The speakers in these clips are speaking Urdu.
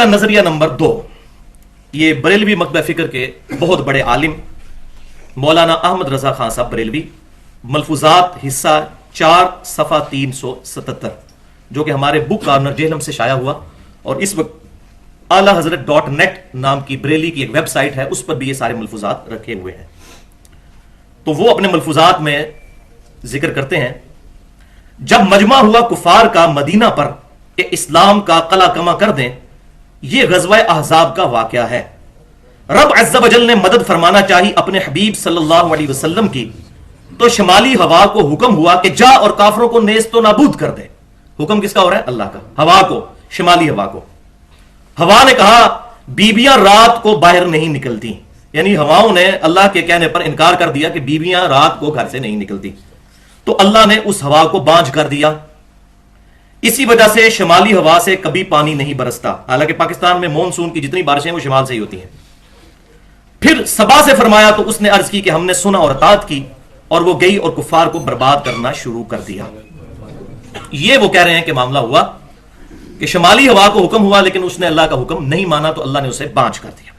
کا نظریہ نمبر 2، یہ بریلوی مکتبہ فکر کے بہت بڑے عالم مولانا احمد رضا خان صاحب بریلوی، ملفوظات حصہ 4 صفحہ 377، جو کہ ہمارے بک کارنر جہلم سے شائع ہوا، اور اس وقت اعلی حضرت .net نام کی بریلی کی ایک ویب سائٹ ہے، اس پر بھی یہ سارے ملفوظات رکھے ہوئے ہیں۔ تو وہ اپنے ملفوظات میں ذکر کرتے ہیں، جب مجمع ہوا کفار کا مدینہ پر کہ اسلام کا قلع کما کر دیں، یہ غزوہ احزاب کا واقعہ ہے۔ رب عز و جل نے مدد فرمانا چاہی اپنے حبیب صلی اللہ علیہ وسلم کی، تو شمالی ہوا کو حکم ہوا کہ جا اور کافروں کو نیست و نابود کر دے۔ حکم کس کا ہو رہا ہے؟ اللہ کا۔ ہوا کو، شمالی ہوا کو۔ ہوا نے کہا بیویاں رات کو باہر نہیں نکلتی، یعنی ہواؤں نے اللہ کے کہنے پر انکار کر دیا کہ بیویاں رات کو گھر سے نہیں نکلتی، تو اللہ نے اس ہوا کو بانجھ کر دیا۔ اسی وجہ سے شمالی ہوا سے کبھی پانی نہیں برستا، حالانکہ پاکستان میں مونسون کی جتنی بارشیں وہ شمال سے ہی ہوتی ہیں۔ پھر سبا سے فرمایا تو اس نے عرض کی کہ ہم نے سنا اور اطاعت کی، اور وہ گئی اور کفار کو برباد کرنا شروع کر دیا۔ یہ وہ کہہ رہے ہیں کہ معاملہ ہوا کہ شمالی ہوا کو حکم ہوا، لیکن اس نے اللہ کا حکم نہیں مانا تو اللہ نے اسے بانجھ کر دیا۔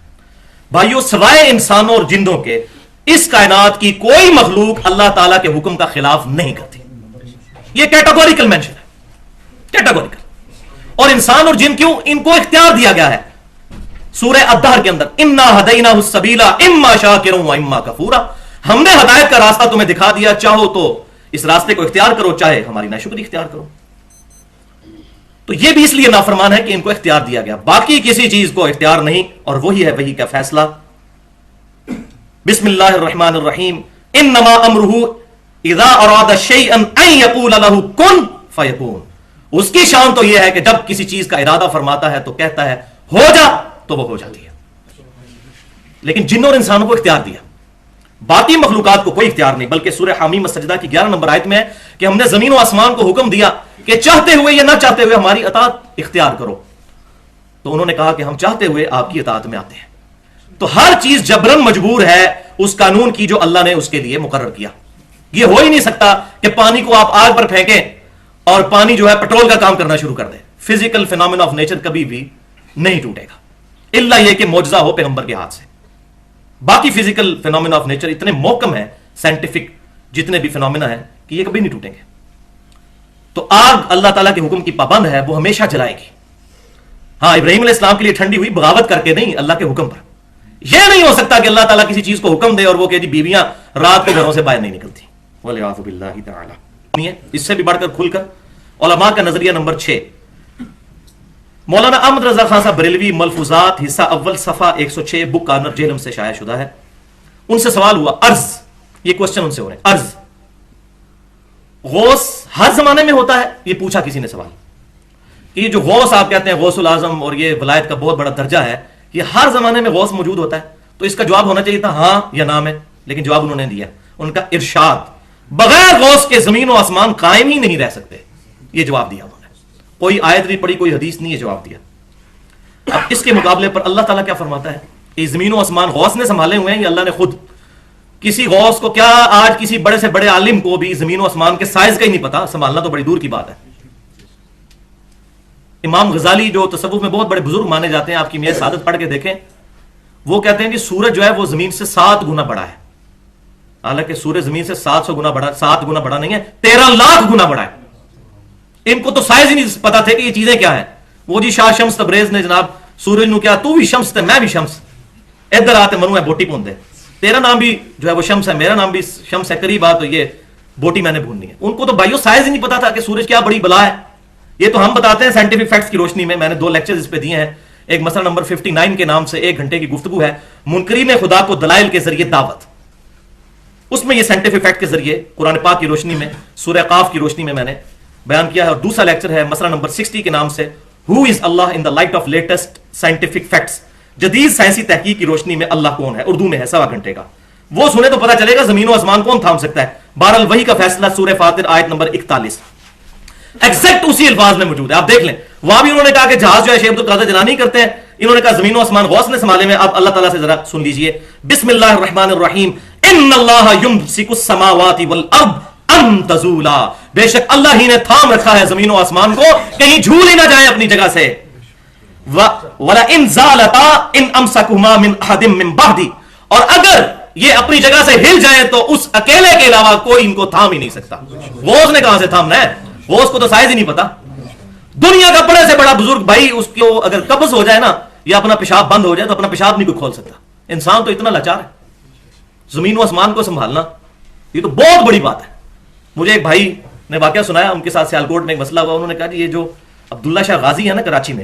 بھائیو، سوائے انسانوں اور جندوں کے اس کائنات کی کوئی مخلوق اللہ تعالیٰ کے حکم کا خلاف نہیں کرتی۔ یہ کیٹاگوریکل مینشن ہے، کیٹاگوریکل۔ اور انسان اور جن کیوں؟ ان کو اختیار دیا گیا ہے سورہ الدہر کے اندر، انا ہدیناہ السبیل اما شاکرا و اما کفورا۔ ہم نے ہدایت کا راستہ تمہیں دکھا دیا، چاہو تو اس راستے کو اختیار کرو، چاہے ہماری ناشکری اختیار کرو۔ تو یہ بھی اس لیے نافرمان ہے کہ ان کو اختیار دیا گیا، باقی کسی چیز کو اختیار نہیں، اور وہی ہے وہی کا فیصلہ۔ بسم اللہ الرحمن الرحیم، انما امرہ اذا اراد شیئا ان یقول له کن فیکون۔ اس کی شان تو یہ ہے کہ جب کسی چیز کا ارادہ فرماتا ہے تو کہتا ہے ہو جا، تو وہ ہو جاتی ہے۔ لیکن جنوں اور انسانوں کو اختیار دیا، باقی مخلوقات کو کوئی اختیار نہیں، بلکہ سورہ حمیم السجدہ کی 11 نمبر آیت میں ہے کہ ہم نے زمین و آسمان کو حکم دیا کہ چاہتے ہوئے یا نہ چاہتے ہوئے ہماری اطاعت اختیار کرو، تو انہوں نے کہا کہ ہم چاہتے ہوئے آپ کی اطاعت میں آتے ہیں۔ تو ہر چیز جبرن مجبور ہے اس قانون کی جو اللہ نے اس کے لیے مقرر کیا۔ یہ ہو ہی نہیں سکتا کہ پانی کو آپ آگ پر پھینکیں اور پانی جو ہے پیٹرول کا کام کرنا شروع کر دے۔ فزیکل فینومینا آف نیچر کبھی بھی نہیں ٹوٹے گا، الا یہ کہ معجزہ ہو پیغمبر کے ہاتھ سے۔ باقی فزیکل فینومینا آف نیچر اتنے محکم ہیں، سائنٹیفک جتنے بھی فینومینا ہیں، کہ یہ کبھی نہیں ٹوٹیں گے۔ تو آگ اللہ تعالیٰ کے حکم کی پابند ہے، وہ ہمیشہ جلائے گی۔ ہاں، ابراہیم علیہ السلام کے لیے ٹھنڈی ہوئی بغاوت کر کے نہیں، اللہ کے حکم پر۔ یہ نہیں ہو سکتا کہ اللہ تعالیٰ کسی چیز کو حکم دے اور وہ کہ جی بیویاں رات کو گھروں سے باہر نہیں نکلتی، والعیاذ باللہ تعالی۔ اس سے بھی بڑھ کر کھل کر علماء کا نظریہ نمبر 6، مولانا احمد رضا خان صاحب بریلوی، ملفوظات حصہ اول صفحہ 106، بک کارنر جہلم سے شائع شدہ ہے۔ ان سے سوال ہوا، عرض، یہ کوسچن ان سے ہو رہے ہیں، عرض غوث ہر زمانے میں ہوتا ہے؟ یہ پوچھا کسی نے سوال کہ یہ جو غوث آپ کہتے ہیں غوث العظم اور یہ ولایت کا بہت بڑا درجہ ہے، یہ ہر زمانے میں غوث موجود ہوتا ہے؟ تو اس کا جواب ہونا چاہیے تھا ہاں یا نام ہے، لیکن جواب انہوں نے دیا، ان کا ارشاد، بغیر غوث کے زمین و آسمان قائم ہی نہیں رہ سکتے۔ یہ جواب دیا انہوں نے، کوئی آیت نہیں پڑھی، کوئی حدیث نہیں، یہ جواب دیا۔ اب اس کے مقابلے پر اللہ تعالیٰ کیا فرماتا ہے؟ یہ زمین و آسمان غوث نے سنبھالے ہوئے ہیں یا اللہ نے خود؟ کسی غوث کو کیا آج کسی بڑے سے بڑے عالم کو بھی زمین و آسمان کے سائز کا ہی نہیں پتا، سنبھالنا تو بڑی دور کی بات ہے۔ امام غزالی جو تصوف میں بہت بڑے بزرگ مانے جاتے ہیں، آپ کی میرے سعادت پڑھ کے دیکھیں، وہ کہتے ہیں کہ سورج جو ہے وہ زمین سے 7 گنا بڑا ہے، حالانکہ سورج زمین سے 700 گنا بڑا، 7 گنا بڑا نہیں ہے، 13 لاکھ گنا بڑا ہے۔ ان کو تو سائز ہی نہیں پتا تھے کہ یہ چیزیں کیا ہیں۔ وہ جی شاہ شمس تبریز نے جناب سورج نو کیا، تو بھی شمس تے میں بھی شمس، ادھر آتے منو ہے بوٹی پوندے، تیرا نام بھی جو ہے وہ شمس ہے، میرا نام بھی شمس ہے، قریب آ تو یہ بوٹی میں نے بھوننی ہے۔ ان کو تو بھائیو سائز ہی نہیں پتا تھا کہ سورج کیا بڑی بلا ہے۔ یہ تو ہم بتاتے ہیں سائنٹیفک فیکٹس کی روشنی میں۔ میں نے 2 لیکچرز اس پہ دیے ہیں، ایک مسئلہ نمبر 59 کے نام سے 1 گھنٹے کی گفتگو ہے، منکرین خدا کو دلائل کے ذریعے دعوت۔ اس میں یہ سائنٹیفک فیکٹ کے ذریعے قرآن پاک کی روشنی میں، سورہ قاف کی روشنی میں میں نے بیان کیا ہے۔ اور دوسرا لیکچر ہے مسئلہ نمبر 60 کے نام سے، who is Allah in the light of latest scientific facts, جدید سائنسی تحقیق کی روشنی میں اللہ کون ہے، اردو میں ہے، 1.25 گھنٹے کا۔ وہ سنے تو پتا چلے گا زمین و آسمان کون تھام سکتا ہے۔ بہرحال وہی کا فیصلہ سورہ فاطر آیت نمبر 41 ایگزیکٹ اسی الفاظ میں موجود ہے، آپ دیکھ لیں۔ وہاں بھی انہوں نے کہا کہ جہاز جو ہے شیخ عبد القادر جیلانی کرتے ہیں، انہوں نے کہا زمین و آسمان غوث نے سنبھالے میں۔ اب اللہ تعالیٰ سے ذرا سن لیجئے، بسم اللہ الرحمن الرحیم، ان اللہ یمسک السماوات والارض ان تزولا، بے شک اللہ ہی نے تھام رکھا ہے زمین و آسمان کو، کہیں جھول ہی نہ جائیں اپنی جگہ سے۔ وَلَئِنْ زَالَتَا إِنْ أَمْسَكُهُمَا مِنْ أَحَدٍ مِّنْ بَعْدِي، اور اگر یہ اپنی جگہ سے ہل جائیں تو اس اکیلے کے علاوہ کوئی ان کو تھام ہی نہیں سکتا. وہ اس نے کہاں سے تھامنا ہے؟ وہ اس کو تو سائز ہی نہیں پتا. دنیا کا بڑے سے بڑا بزرگ بھائی، اس کو اگر قبض ہو جائے نا یا اپنا پیشاب بند ہو جائے تو اپنا پیشاب نہیں کوئی کھول سکتا. انسان تو اتنا لاچار ہے. زمین و آسمان کو سنبھالنا یہ تو بہت بڑی بات ہے. مجھے ایک بھائی نے واقعہ سنایا، ان کے ساتھ سیالکوٹ میں ایک مسئلہ ہوا. انہوں نے کہا جی یہ جو عبداللہ شاہ غازی ہے نا کراچی میں،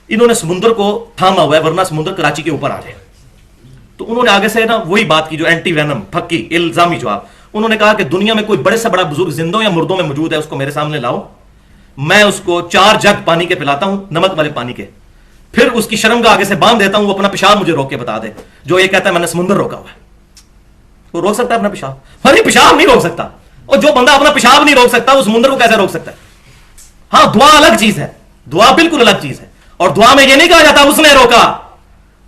انہوں نے سمندر کو تھاما ہوا ہے ورنہ سمندر کراچی کے اوپر آ جائے. تو انہوں نے آگے سے نا وہی بات کی جو اینٹی وینم پھکی الزامی جواب. انہوں نے کہا کہ دنیا میں کوئی بڑے سے بڑا بزرگ زندوں یا مردوں میں موجود ہے، اس کو میرے سامنے لاؤ، میں اس کو 4 جگ پانی کے پلاتا ہوں، نمک والے پانی کے، پھر اس کی شرم کا آگے سے باندھ دیتا ہوں، وہ اپنا پیشاب مجھے روک کے بتا دے. جو یہ کہتا ہے میں نے سمندر روکا ہوا ہے. وہ روک سکتا ہے اپنا پیشاب؟ ارے پیشاب نہیں روک سکتا. اور جو بندہ اپنا پیشاب نہیں روک سکتا وہ سمندر کو کیسے روک سکتا ہے؟ ہاں دعا الگ چیز ہے، دعا بالکل الگ چیز ہے. اور دعا میں یہ نہیں کہا جاتا اس نے روکا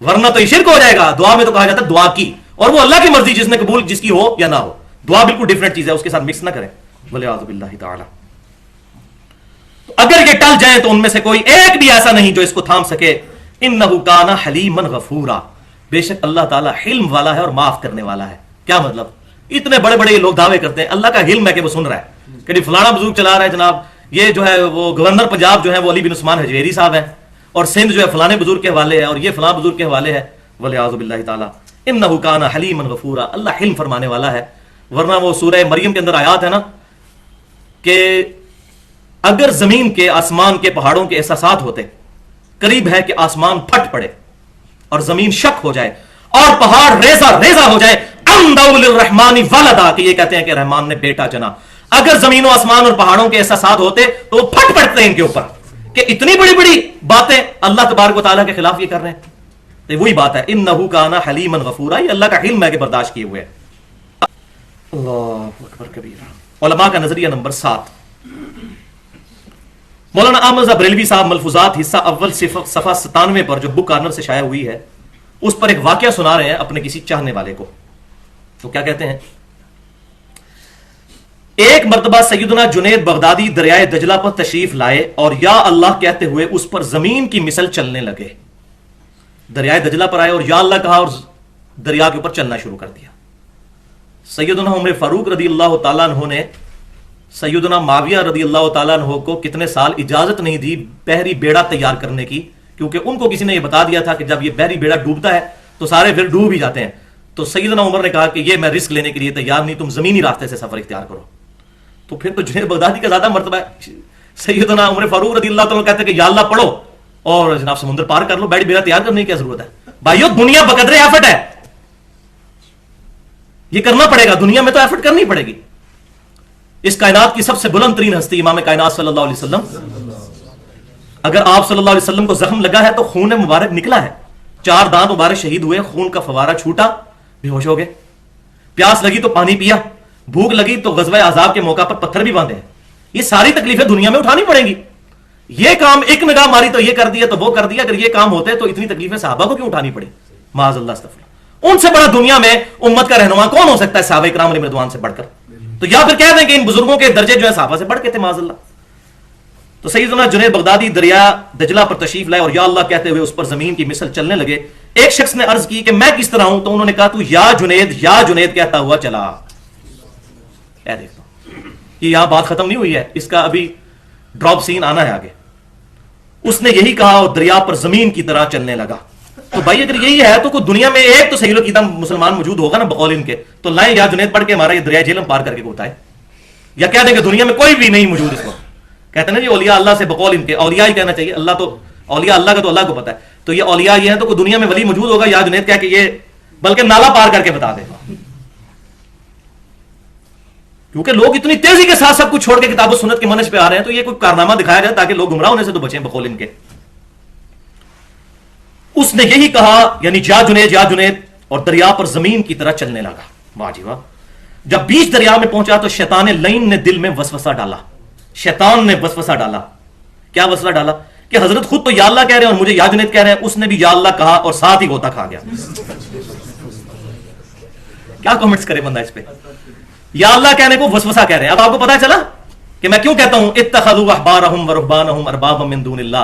ورنہ تو یہ شرک ہو جائے گا. دعا میں تو کہا جاتا ہے دعا کی، اور وہ اللہ کی مرضی جس نے قبول جس کی ہو یا نہ ہو. دعا بالکل ڈیفرنٹ چیز ہے، اس کے ساتھ مکس نہ کریں. والعیاذ باللہ تعالی. اگر یہ ٹل جائیں تو ان میں سے کوئی ایک بھی ایسا نہیں جو اس کو تھام سکے. انہ کان حلیما غفورا، بے شک اللہ تعالیٰ حلم والا ہے اور معاف کرنے والا ہے. کیا مطلب؟ اتنے بڑے بڑے لوگ دعوے کرتے ہیں اللہ کا حلم ہے کہ وہ سن رہا ہے کہ فلانا بزرگ چلا رہا ہے جناب، یہ جو ہے وہ گورنر پنجاب جو ہے وہ علی بن عثمان حجویری صاحب ہیں، اور سندھ جو ہے فلانے بزرگ کے حوالے ہے، اور یہ فلاں بزرگ کے حوالے ہے. والعیاذ باللہ تعالی. انہ کان حلیما غفورا، اللہ حلم فرمانے والا ہے. ورنہ وہ سورہ مریم کے اندر آیات ہے نا کہ اگر زمین کے آسمان کے پہاڑوں کے احساسات ہوتے، قریب ہے کہ آسمان پھٹ پڑے اور زمین شک ہو جائے اور پہاڑ ریزہ ریزہ ہو جائے، اندعوا للرحمن ولدا، کہ یہ کہتے ہیں کہ رحمان نے بیٹا چنا. اگر زمین و آسمان اور پہاڑوں کے احساسات ہوتے تو وہ پھٹ پڑتے ہیں ان کے اوپر کہ اتنی بڑی بڑی باتیں اللہ تبارک و تعالیٰ کے خلاف یہ کر رہے ہیں. تو وہی بات ہے انہ کان حلیما غفورا، یہ اللہ کا حلم ہے کہ برداشت کیے ہوئے. اللہ اکبر کبیرہ. علماء کا نظریہ نمبر 7، مولانا احمد بریلوی صاحب ملفوظات حصہ اول صفحہ 97 پر جو بک کارنر سے شائع ہوئی ہے اس پر ایک واقعہ سنا رہے ہیں اپنے کسی چاہنے والے کو. تو کیا کہتے ہیں؟ ایک مرتبہ سیدنا جنید بغدادی دریائے دجلہ پر تشریف لائے اور یا اللہ کہتے ہوئے اس پر زمین کی مثل چلنے لگے. دریائے دجلہ پر آئے اور یا اللہ کہا اور دریا کے اوپر چلنا شروع کر دیا. سیدنا عمر فاروق رضی اللہ تعالیٰ عنہ نے سیدنا معاویہ رضی اللہ تعالیٰ عنہ کو کتنے سال اجازت نہیں دی بحری بیڑا تیار کرنے کی، کیونکہ ان کو کسی نے یہ بتا دیا تھا کہ جب یہ بحری بیڑا ڈوبتا ہے تو سارے پھر ڈوب ہی جاتے ہیں. تو سیدنا عمر نے کہا کہ یہ میں رسک لینے کے لیے تیار نہیں، تم زمینی راستے سے سفر اختیار کرو. تو پھر تو جنید بغدادی کا زیادہ مرتبہ ہے. سیدنا عمر فاروق رضی اللہ تعالیٰ کہتے ہیں کہ یا اللہ پڑھو اور جناب سمندر پار کر لو، بحری بیڑا تیار کرنے کی کیا ضرورت ہے؟ بھائیو دنیا بقدر ایفٹ ہے، یہ کرنا پڑے گا، دنیا میں تو ایفٹ کرنی پڑے گی. اس کائنات کی سب سے بلند ترین ہستی امام کائنات صلی اللہ علیہ وسلم، اگر آپ صلی اللہ علیہ وسلم کو زخم لگا ہے تو خون مبارک نکلا ہے، 4 دانت مبارک شہید ہوئے، خون کا فوارہ چھوٹا، بے ہوش ہو گئے. پیاس لگی تو پانی پیا، بھوک لگی تو غزوہ احزاب کے موقع پر پتھر بھی باندھے. یہ ساری تکلیفیں دنیا میں اٹھانی پڑیں گی. یہ کام ایک نگاہ ماری تو یہ کر دیا تو وہ کر دیا، اگر یہ کام ہوتے تو اتنی تکلیفیں صحابہ کو کیوں اٹھانی پڑی؟ معاذ اللہ استغفر. ان سے بڑا دنیا میں امت کا رہنما کون ہو سکتا ہے صحابہ کرام علیہ رضوان سے بڑھ کر؟ تو یا پھر کہہ دیں کہ ان بزرگوں کے درجے جو ہے صحابہ سے بڑھ کے تھے معاذ اللہ. تو سیدنا جنید بغدادی دریا دجلہ پر تشریف لائے اور یا اللہ کہتے ہوئے اس پر زمین کی مثل چلنے لگے. ایک شخص نے عرض کی کہ میں کس طرح ہوں؟ تو انہوں نے کہا تو یا جنید کہتا ہوا چلا. اے دیکھتا یہ یہاں بات ختم نہیں ہوئی ہے، اس کا ابھی ڈراپ سین آنا ہے آگے. اس نے یہی کہا اور دریا پر زمین کی طرح چلنے لگا. تو بھائی اگر یہی ہے تو کوئی دنیا میں ایک تو صحیح العقیدہ مسلمان موجود ہوگا نا بقول ان کے، تو لائیں یا جنید پڑھ کے ہمارا یہ دریائے جہلم پار کر کے بتائے، یا کہہ دیں کہ دنیا میں کوئی بھی نہیں موجود اس وقت. کہتے ہیں نا جی اولیاء اللہ سے بقول ان کے، اولیاء ہی کہنا چاہیے، اللہ تو اولیاء اللہ کا تو اللہ کو پتا ہے. تو یہ اولیاء یہ ہیں تو کوئی دنیا میں ولی موجود ہوگا یا جنید کہہ کے یہ بلکہ نالا پار کر کے بتا دے. کیونکہ لوگ اتنی تیزی کے ساتھ سب کچھ چھوڑ کے کتاب و سنت کی منہج پہ آ رہے ہیں، تو یہ کوئی کارنامہ دکھایا جائے تاکہ لوگ گمراہ ہونے سے تو بچیں بقول ان کے. اس نے یہی کہا یعنی یا جنید اور دریا پر زمین کی طرح چلنے لگا. واہ جی واہ. جب بیچ دریا میں پہنچا تو شیطان لعین نے دل میں وسوسہ ڈالا. شیطان نے وسوسہ ڈالا. کیا وسوسہ ڈالا؟ کہ حضرت خود تو یا اللہ کہہ رہے ہیں اور مجھے یا جنید کہہ رہے ہیں. اس نے بھی یا اللہ کہا اور ساتھ ہی غوطہ کھا گیا. کیا کمنٹس کرے بندہ اس پہ؟ یا اللہ کہنے کو وسوسہ کہہ رہے ہیں. اب آپ کو پتا چلا کہ میں کیوں کہتا ہوں اتخذوا احبارهم ورهبانهم اربابا من دون اللہ.